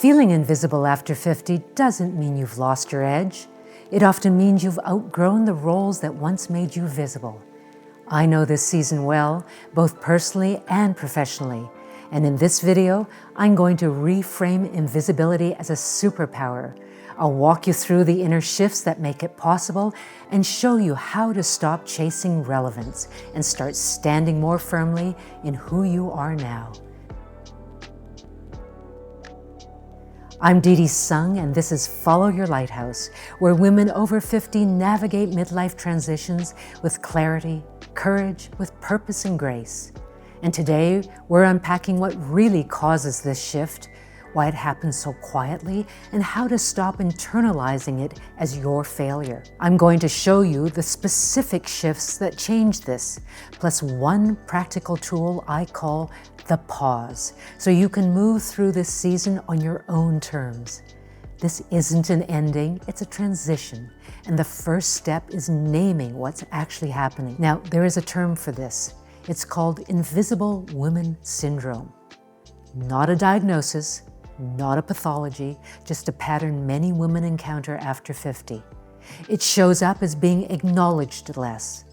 Feeling invisible after 50 doesn't mean you've lost your edge. It often means you've outgrown the roles that once made you visible. I know this season well, both personally and professionally. And in this video, I'm going to reframe invisibility as a superpower. I'll walk you through the inner shifts that make it possible and show you how to stop chasing relevance and start standing more firmly in who you are now. I'm Dee Dee Sung, and this is Follow Your Lighthouse, where women over 50 navigate midlife transitions with clarity, courage, with purpose and grace. And today, we're unpacking what really causes this shift, why it happens so quietly, and how to stop internalizing it as your failure. I'm going to show you the specific shifts that change this, plus one practical tool I call the pause, so you can move through this season on your own terms. This isn't an ending, it's a transition, and the first step is naming what's actually happening. Now, there is a term for this. It's called Invisible Woman Syndrome. Not a diagnosis, not a pathology, just a pattern many women encounter after 50. It shows up as being acknowledged less,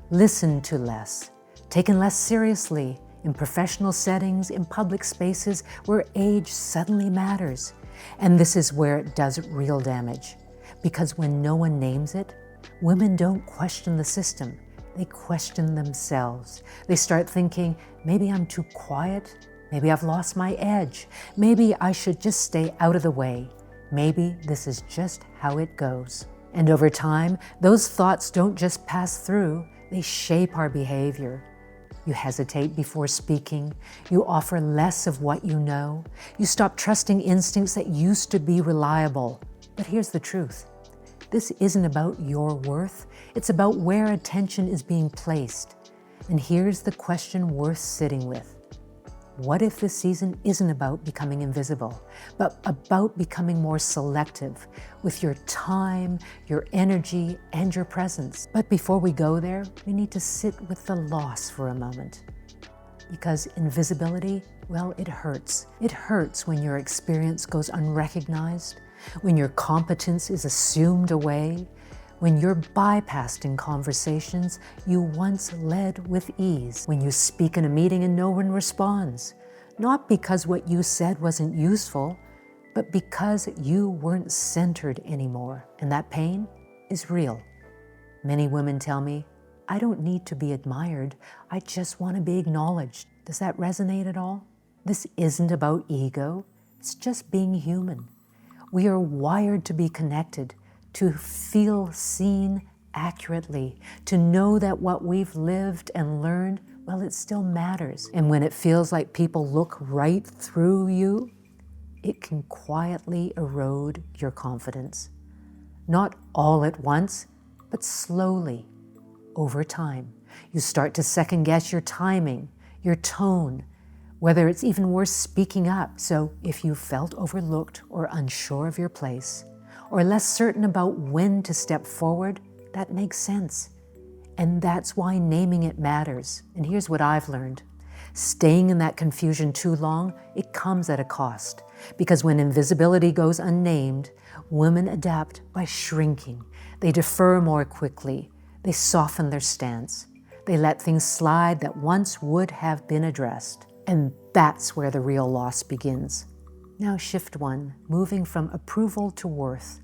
listened to less, taken less seriously in professional settings, in public spaces where age suddenly matters. And this is where it does real damage. Because when no one names it, women don't question the system. They question themselves. They start thinking, maybe I'm too quiet. Maybe I've lost my edge. Maybe I should just stay out of the way. Maybe this is just how it goes. And over time, those thoughts don't just pass through, they shape our behavior. You hesitate before speaking. You offer less of what you know. You stop trusting instincts that used to be reliable. But here's the truth. This isn't about your worth. It's about where attention is being placed. And here's the question worth sitting with. What if this season isn't about becoming invisible, but about becoming more selective with your time, your energy, and your presence? But before we go there, we need to sit with the loss for a moment. Because invisibility, well, it hurts. It hurts when your experience goes unrecognized, when your competence is assumed away, when you're bypassed in conversations you once led with ease, when you speak in a meeting and no one responds, not because what you said wasn't useful, but because you weren't centered anymore. And that pain is real. Many women tell me, I don't need to be admired, I just want to be acknowledged. Does that resonate at all? This isn't about ego, it's just being human. We are wired to be connected, to feel seen accurately, to know that what we've lived and learned, well, it still matters. And when it feels like people look right through you, it can quietly erode your confidence. Not all at once, but slowly, over time. You start to second guess your timing, your tone, whether it's even worth speaking up. So if you felt overlooked or unsure of your place, or less certain about when to step forward, that makes sense. And that's why naming it matters. And here's what I've learned. Staying in that confusion too long, it comes at a cost. Because when invisibility goes unnamed, women adapt by shrinking. They defer more quickly. They soften their stance. They let things slide that once would have been addressed. And that's where the real loss begins. Now shift one, moving from approval to worth.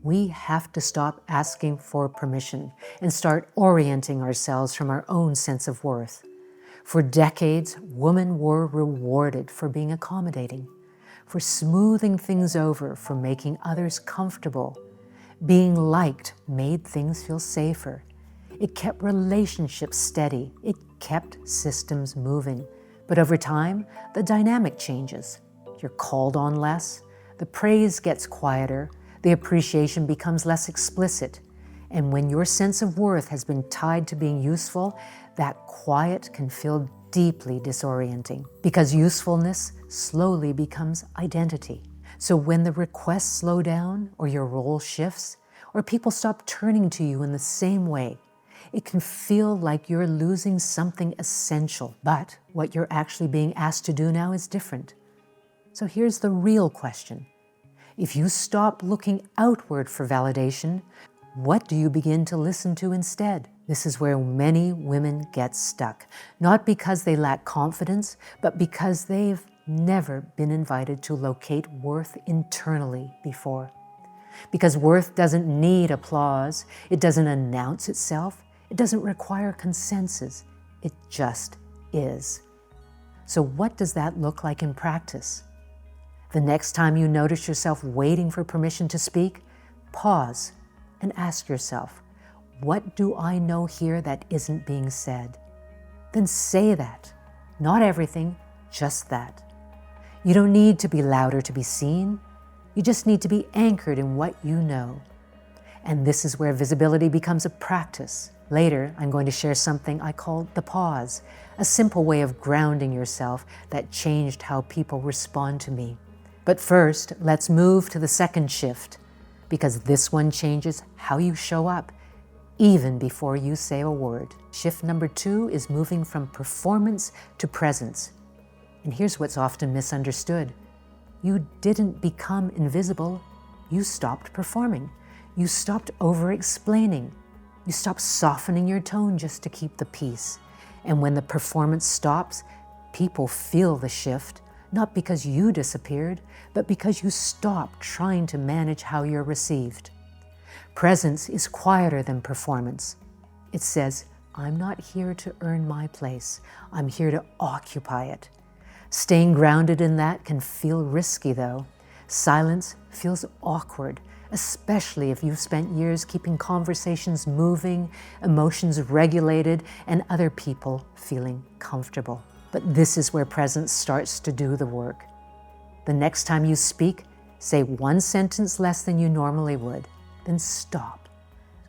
We have to stop asking for permission and start orienting ourselves from our own sense of worth. For decades, women were rewarded for being accommodating, for smoothing things over, for making others comfortable. Being liked made things feel safer. It kept relationships steady. It kept systems moving. But over time, the dynamic changes. You're called on less, the praise gets quieter, the appreciation becomes less explicit. And when your sense of worth has been tied to being useful, that quiet can feel deeply disorienting because usefulness slowly becomes identity. So when the requests slow down or your role shifts or people stop turning to you in the same way, it can feel like you're losing something essential. But what you're actually being asked to do now is different. So here's the real question. If you stop looking outward for validation, what do you begin to listen to instead? This is where many women get stuck, not because they lack confidence, but because they've never been invited to locate worth internally before. Because worth doesn't need applause, it doesn't announce itself, it doesn't require consensus, it just is. So what does that look like in practice? The next time you notice yourself waiting for permission to speak, pause and ask yourself, what do I know here that isn't being said? Then say that. Not everything, just that. You don't need to be louder to be seen. You just need to be anchored in what you know. And this is where visibility becomes a practice. Later, I'm going to share something I call the pause, a simple way of grounding yourself that changed how people respond to me. But first, let's move to the second shift, because this one changes how you show up, even before you say a word. Shift number 2 is moving from performance to presence. And here's what's often misunderstood. You didn't become invisible, you stopped performing. You stopped over-explaining. You stopped softening your tone just to keep the peace. And when the performance stops, people feel the shift, not because you disappeared, but because you stopped trying to manage how you're received. Presence is quieter than performance. It says, I'm not here to earn my place. I'm here to occupy it. Staying grounded in that can feel risky though. Silence feels awkward, especially if you've spent years keeping conversations moving, emotions regulated, and other people feeling comfortable. But this is where presence starts to do the work. The next time you speak, say one sentence less than you normally would, then stop.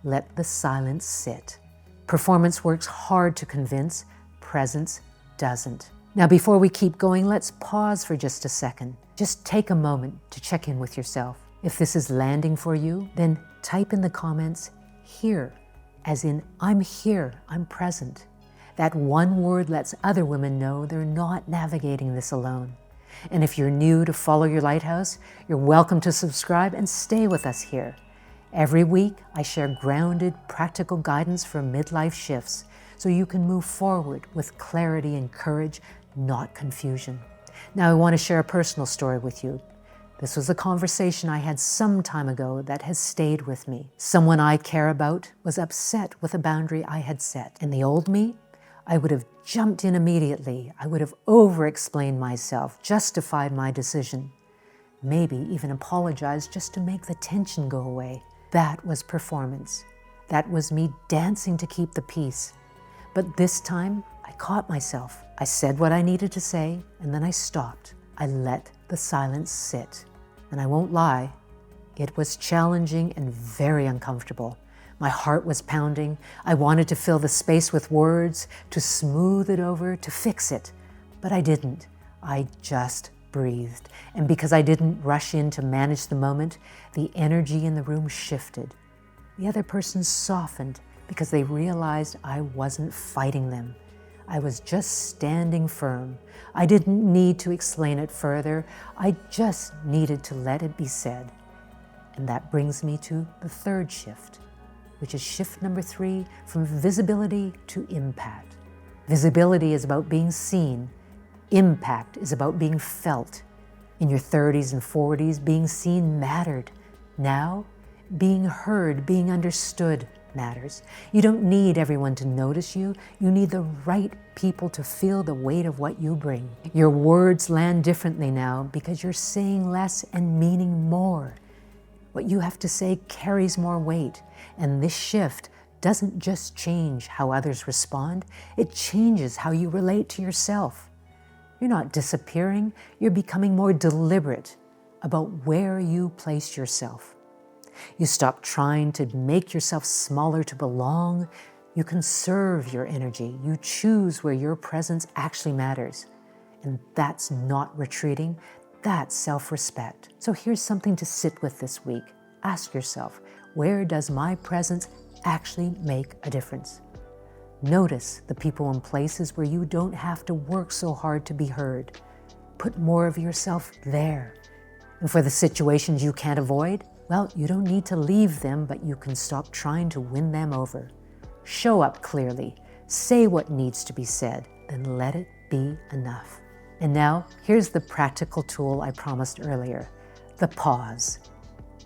Let the silence sit. Performance works hard to convince, presence doesn't. Now, before we keep going, let's pause for just a second. Just take a moment to check in with yourself. If this is landing for you, then type in the comments, here, as in, I'm here, I'm present. That one word lets other women know they're not navigating this alone. And if you're new to Follow Your Lighthouse, you're welcome to subscribe and stay with us here. Every week, I share grounded, practical guidance for midlife shifts so you can move forward with clarity and courage, not confusion. Now, I want to share a personal story with you. This was a conversation I had some time ago that has stayed with me. Someone I care about was upset with a boundary I had set. In the old me, I would have jumped in immediately. I would have over-explained myself, justified my decision, maybe even apologized just to make the tension go away. That was performance. That was me dancing to keep the peace. But this time, I caught myself. I said what I needed to say, and then I stopped. I let the silence sit. And I won't lie, it was challenging and very uncomfortable. My heart was pounding. I wanted to fill the space with words, to smooth it over, to fix it. But I didn't. I just breathed. And because I didn't rush in to manage the moment, the energy in the room shifted. The other person softened because they realized I wasn't fighting them. I was just standing firm. I didn't need to explain it further. I just needed to let it be said. And that brings me to the third shift, which is shift number 3, from visibility to impact. Visibility is about being seen. Impact is about being felt. In your 30s and 40s, being seen mattered. Now, being heard, being understood matters. You don't need everyone to notice you. You need the right people to feel the weight of what you bring. Your words land differently now because you're saying less and meaning more. What you have to say carries more weight. And this shift doesn't just change how others respond, it changes how you relate to yourself. You're not disappearing, you're becoming more deliberate about where you place yourself. You stop trying to make yourself smaller to belong. You conserve your energy. You choose where your presence actually matters. And that's not retreating, that's self-respect. So here's something to sit with this week. Ask yourself, where does my presence actually make a difference? Notice the people and places where you don't have to work so hard to be heard. Put more of yourself there. And for the situations you can't avoid, well, you don't need to leave them, but you can stop trying to win them over. Show up clearly, say what needs to be said, then let it be enough. And now, here's the practical tool I promised earlier, the pause.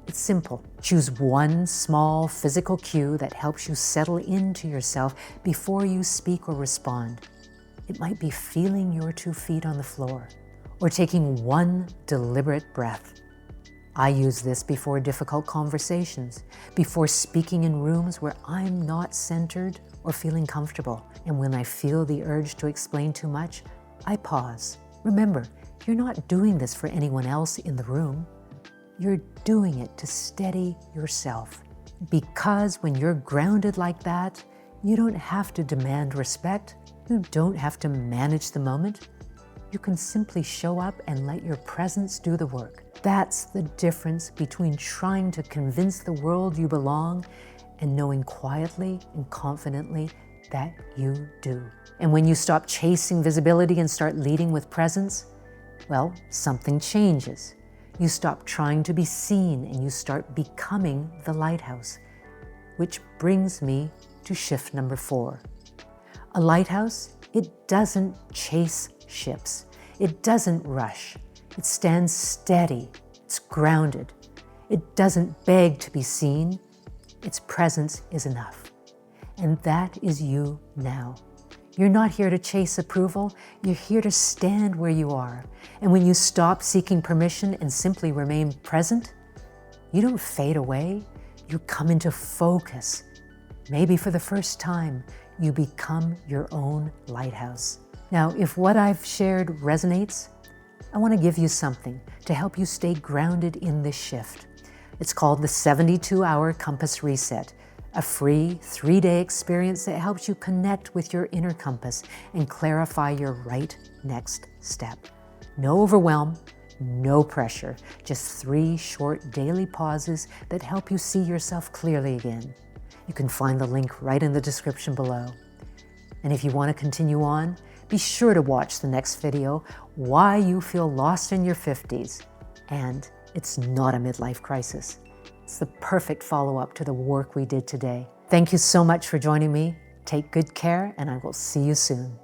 It's simple. Choose one small physical cue that helps you settle into yourself before you speak or respond. It might be feeling your 2 feet on the floor, or taking one deliberate breath. I use this before difficult conversations, before speaking in rooms where I'm not centered or feeling comfortable. And when I feel the urge to explain too much, I pause. Remember, you're not doing this for anyone else in the room. You're doing it to steady yourself. Because when you're grounded like that, you don't have to demand respect. You don't have to manage the moment. You can simply show up and let your presence do the work. That's the difference between trying to convince the world you belong and knowing quietly and confidently that you do. And when you stop chasing visibility and start leading with presence, well, something changes. You stop trying to be seen and you start becoming the lighthouse. Which brings me to shift number 4. A lighthouse, it doesn't chase ships. It doesn't rush. It stands steady. It's grounded. It doesn't beg to be seen. Its presence is enough. And that is you now. You're not here to chase approval. You're here to stand where you are. And when you stop seeking permission and simply remain present, you don't fade away. You come into focus. Maybe for the first time, you become your own lighthouse. Now, if what I've shared resonates, I want to give you something to help you stay grounded in this shift. It's called the 72-Hour Compass Reset, a free 3-day experience that helps you connect with your inner compass and clarify your right next step. No overwhelm, no pressure, just 3 short daily pauses that help you see yourself clearly again. You can find the link right in the description below. And if you want to continue on, be sure to watch the next video, Why You Feel Lost in Your 50s. And it's not a midlife crisis. It's the perfect follow-up to the work we did today. Thank you so much for joining me. Take good care, and I will see you soon.